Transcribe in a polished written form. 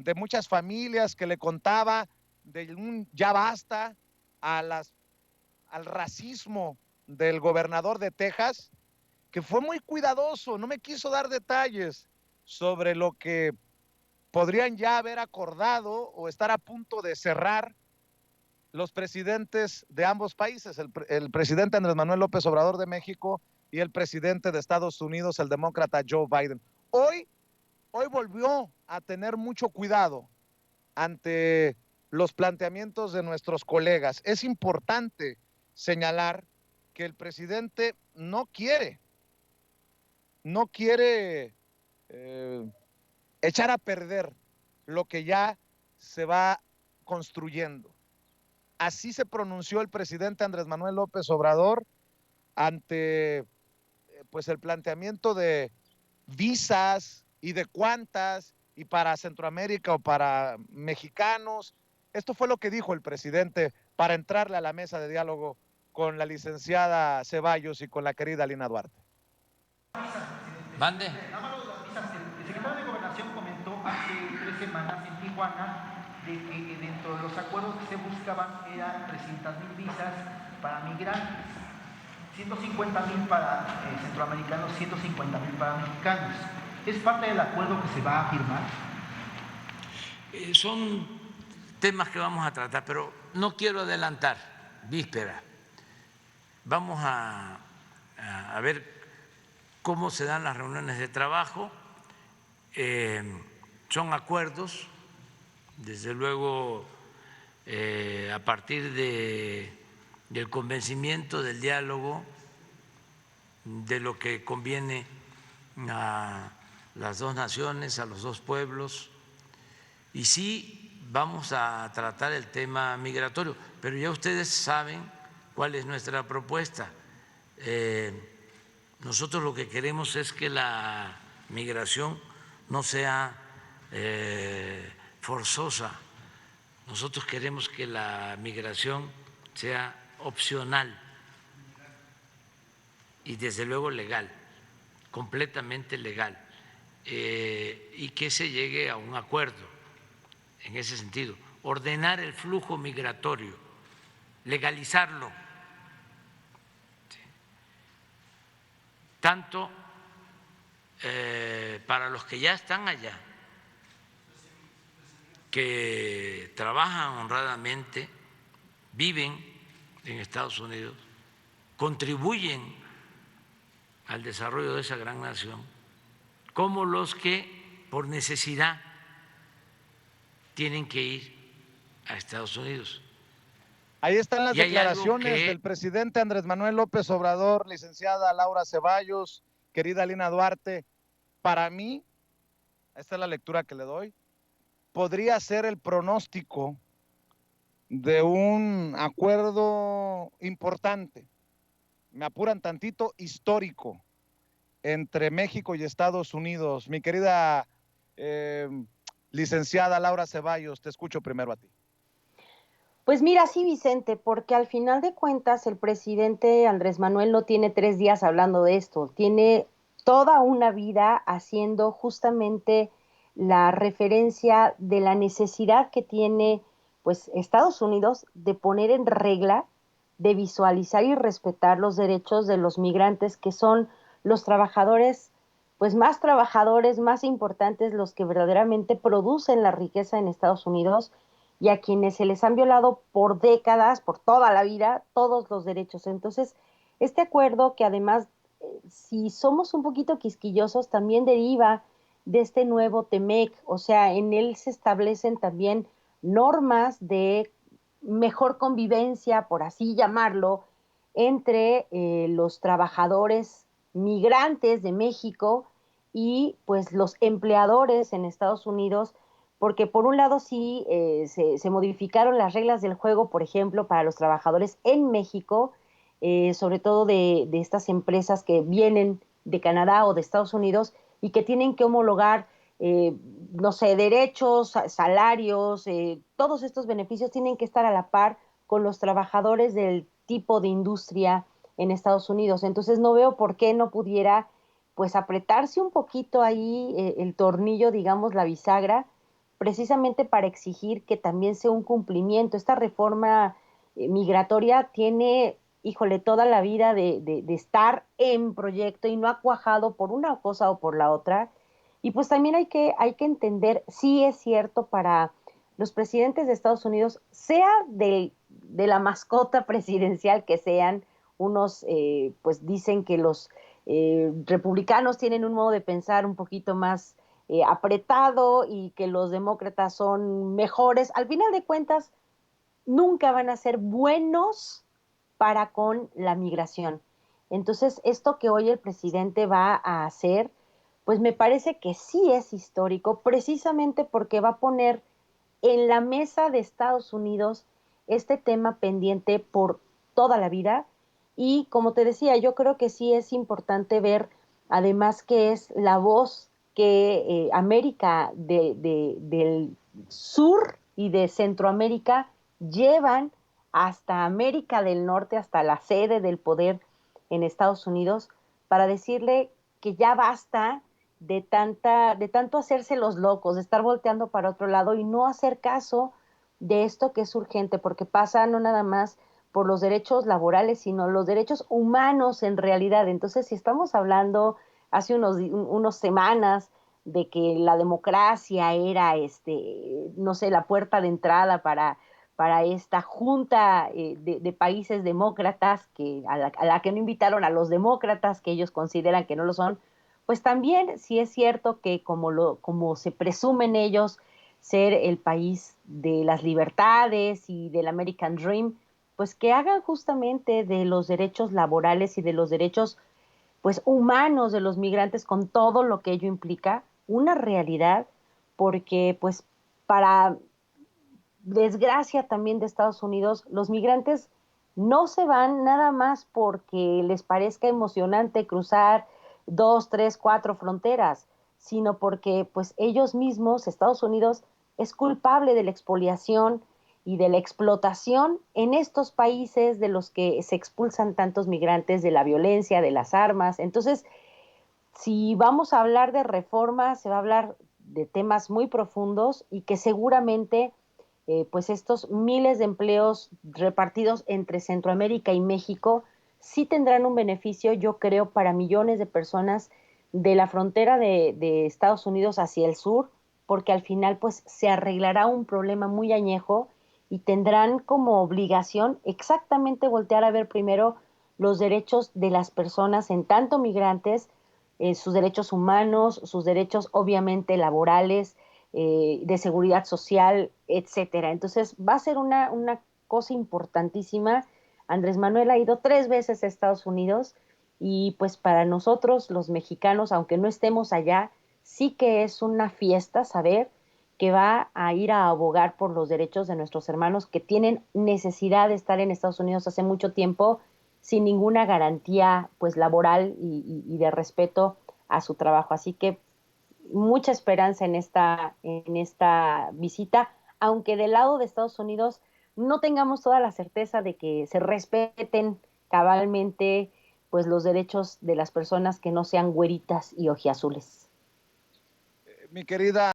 de muchas familias que le contaba de un ya basta al racismo del gobernador de Texas, que fue muy cuidadoso, no me quiso dar detalles sobre lo que podrían ya haber acordado o estar a punto de cerrar los presidentes de ambos países, el presidente Andrés Manuel López Obrador de México y el presidente de Estados Unidos, el demócrata Joe Biden. Hoy volvió a tener mucho cuidado ante los planteamientos de nuestros colegas. Es importante señalar que el presidente no quiere echar a perder lo que ya se va construyendo. Así se pronunció el presidente Andrés Manuel López Obrador ante pues el planteamiento de visas y de cuántas y para Centroamérica o para mexicanos. Esto fue lo que dijo el presidente para entrarle a la mesa de diálogo con la licenciada Ceballos y con la querida Lina Duarte. Mande. El secretario de Gobernación comentó hace 3 semanas en Tijuana de que dentro de los acuerdos que se buscaban eran 300,000 visas para migrantes, 150,000 para centroamericanos, 150,000 para mexicanos. ¿Es parte del acuerdo que se va a firmar? Son temas que vamos a tratar, pero no quiero adelantar, víspera. Vamos a ver cómo se dan las reuniones de trabajo. Son acuerdos, desde luego, a partir del convencimiento, del diálogo, de lo que conviene a las dos naciones, a los dos pueblos. Y sí, vamos a tratar el tema migratorio, pero ya ustedes saben cuál es nuestra propuesta. Nosotros lo que queremos es que la migración no sea forzosa. Nosotros queremos que la migración sea opcional y desde luego legal, completamente legal, y que se llegue a un acuerdo en ese sentido, ordenar el flujo migratorio, legalizarlo, tanto para los que ya están allá, que trabajan honradamente, viven en Estados Unidos, contribuyen al desarrollo de esa gran nación, como los que por necesidad tienen que ir a Estados Unidos. Ahí están las declaraciones del presidente Andrés Manuel López Obrador, licenciada Laura Ceballos, querida Lina Duarte. Para mí, esta es la lectura que le doy, podría ser el pronóstico de un acuerdo importante, me apuran tantito, histórico, entre México y Estados Unidos. Mi querida licenciada Laura Ceballos, te escucho primero a ti. Pues mira, sí, Vicente, porque al final de cuentas el presidente Andrés Manuel no tiene 3 días hablando de esto, tiene toda una vida haciendo justamente la referencia de la necesidad que tiene pues Estados Unidos de poner en regla, de visualizar y respetar los derechos de los migrantes, que son los trabajadores, pues más trabajadores, más importantes, los que verdaderamente producen la riqueza en Estados Unidos, y a quienes se les han violado por décadas, por toda la vida, todos los derechos. Entonces, este acuerdo, que además, si somos un poquito quisquillosos, también deriva de este nuevo TEMEC, o sea, en él se establecen también normas de mejor convivencia, por así llamarlo, entre los trabajadores migrantes de México y pues los empleadores en Estados Unidos, porque por un lado sí se modificaron las reglas del juego, por ejemplo, para los trabajadores en México, sobre todo de estas empresas que vienen de Canadá o de Estados Unidos y que tienen que homologar, no sé, derechos, salarios, todos estos beneficios tienen que estar a la par con los trabajadores del tipo de industria en Estados Unidos. Entonces no veo por qué no pudiera pues apretarse un poquito ahí el tornillo, digamos, la bisagra, precisamente para exigir que también sea un cumplimiento. Esta reforma migratoria tiene, híjole, toda la vida de estar en proyecto y no ha cuajado por una cosa o por la otra. Y pues también hay que entender, sí es cierto, para los presidentes de Estados Unidos, sea de la mascota presidencial que sean, unos pues dicen que los republicanos tienen un modo de pensar un poquito más apretado y que los demócratas son mejores. Al final de cuentas, nunca van a ser buenos para con la migración. Entonces, esto que hoy el presidente va a hacer, pues me parece que sí es histórico, precisamente porque va a poner en la mesa de Estados Unidos este tema pendiente por toda la vida. Y como te decía, yo creo que sí es importante ver, además, que es la voz que América del Sur y de Centroamérica llevan hasta América del Norte, hasta la sede del poder en Estados Unidos, para decirle que ya basta de tanto hacerse los locos, de estar volteando para otro lado y no hacer caso de esto que es urgente, porque pasa no nada más por los derechos laborales, sino los derechos humanos en realidad. Entonces, si estamos hablando hace unos semanas de que la democracia era, no sé, la puerta de entrada para esta junta de países demócratas a la que no invitaron a los demócratas, que ellos consideran que no lo son, pues también sí es cierto que como se presumen ellos ser el país de las libertades y del American Dream, pues que hagan justamente de los derechos laborales y de los derechos pues humanos de los migrantes con todo lo que ello implica una realidad, porque pues para desgracia también de Estados Unidos, los migrantes no se van nada más porque les parezca emocionante cruzar 2, 3, 4 fronteras, sino porque pues ellos mismos, Estados Unidos, es culpable de la expoliación y de la explotación en estos países de los que se expulsan tantos migrantes, de la violencia, de las armas. Entonces, si vamos a hablar de reforma, se va a hablar de temas muy profundos y que seguramente pues estos miles de empleos repartidos entre Centroamérica y México sí tendrán un beneficio, yo creo, para millones de personas de la frontera de Estados Unidos hacia el sur, porque al final pues se arreglará un problema muy añejo y tendrán como obligación exactamente voltear a ver primero los derechos de las personas en tanto migrantes, sus derechos humanos, sus derechos obviamente laborales, de seguridad social, etcétera. Entonces va a ser una cosa importantísima. Andrés Manuel ha ido 3 veces a Estados Unidos y pues para nosotros los mexicanos, aunque no estemos allá, sí que es una fiesta saber que va a ir a abogar por los derechos de nuestros hermanos que tienen necesidad de estar en Estados Unidos hace mucho tiempo sin ninguna garantía pues laboral y de respeto a su trabajo. Así que mucha esperanza en esta visita, aunque del lado de Estados Unidos no tengamos toda la certeza de que se respeten cabalmente pues los derechos de las personas que no sean güeritas y ojiazules. Mi querida